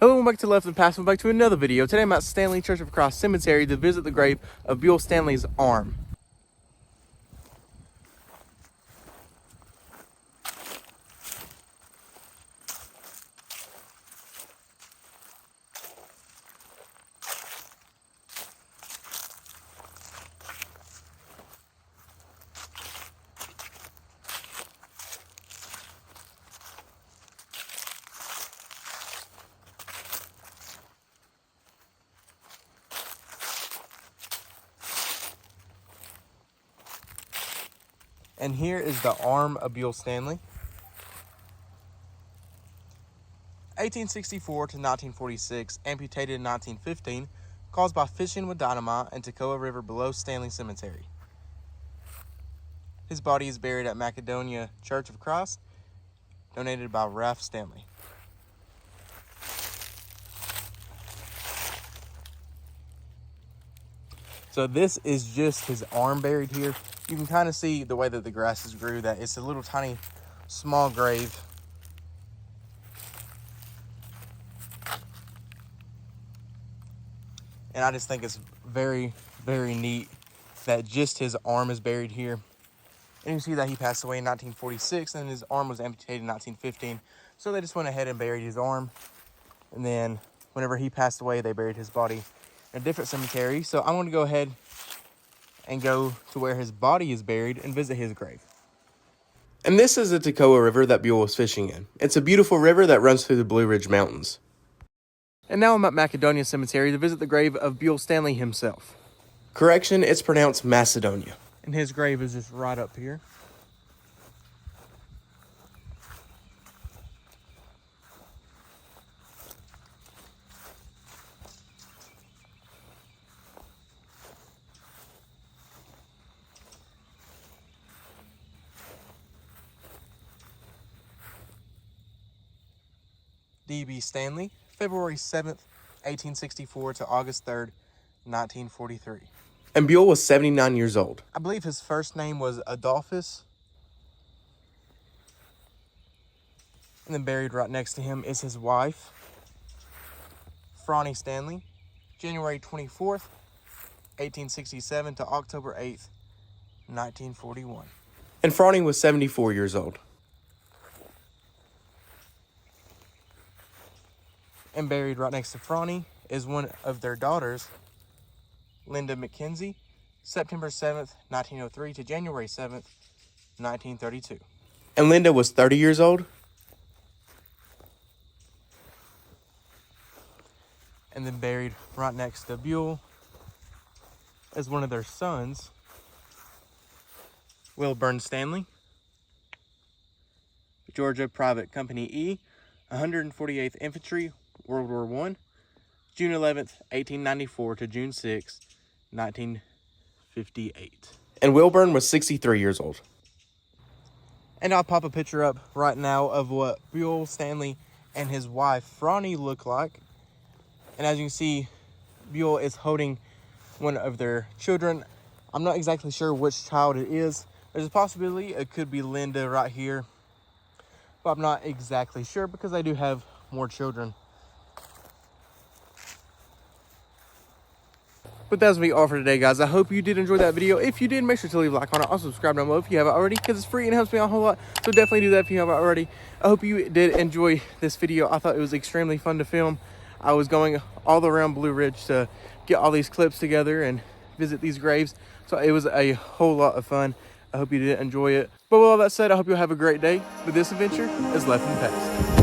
Hello, welcome back to Left and Past. Welcome back to another video. Today I'm at Stanley Church of Christ Cemetery to visit the grave of Buel Stanley's arm. And here is the arm of Buel Stanley. 1864 to 1946, amputated in 1915, caused by fishing with dynamite in Toccoa River below Stanley Cemetery. His body is buried at Macedonia Church of Christ, donated by Ralph Stanley. So this is just his arm buried here. You can kind of see the way that the grasses grew, that it's a little tiny, small grave. And I just think it's very, very neat that just his arm is buried here. And you see that he passed away in 1946 and his arm was amputated in 1915. So they just went ahead and buried his arm. And then whenever he passed away, they buried his body in a different cemetery. So I'm going to go ahead and go to where his body is buried and visit his grave. And this is the Toccoa River that Buel was fishing in. It's a beautiful river that runs through the Blue Ridge Mountains. And now I'm at Macedonia Cemetery to visit the grave of Buel Stanley himself. Correction, it's pronounced Macedonia. And his grave is just right up here. D.B. Stanley, February 7th, 1864 to August 3rd, 1943. And Buel was 79 years old. I believe his first name was Adolphus. And then buried right next to him is his wife, Franny Stanley, January 24th, 1867 to October 8th, 1941. And Franny was 74 years old. And buried right next to Franny is one of their daughters, Linda McKenzie, September 7th, 1903 to January 7th, 1932. And Linda was 30 years old. And then buried right next to Buel is one of their sons, Wilburn Stanley, Georgia Private Company E, 148th Infantry, World War I, June 11th, 1894 to June 6th, 1958. And Wilburn was 63 years old. And I'll pop a picture up right now of what Buel Stanley and his wife, Franny, look like. And as you can see, Buel is holding one of their children. I'm not exactly sure which child it is. There's a possibility it could be Linda right here, but I'm not exactly sure because I do have more children. But that's me all for today, guys. I hope you did enjoy that video. If you did, make sure to leave a like on it. Also, subscribe down below if you haven't already, because it's free and helps me out a whole lot. So definitely do that if you haven't already. I hope you did enjoy this video. I thought it was extremely fun to film. I was going all around Blue Ridge to get all these clips together and visit these graves. So it was a whole lot of fun. I hope you did enjoy it. But with all that said, I hope you'll have a great day. But this adventure is Left and Past.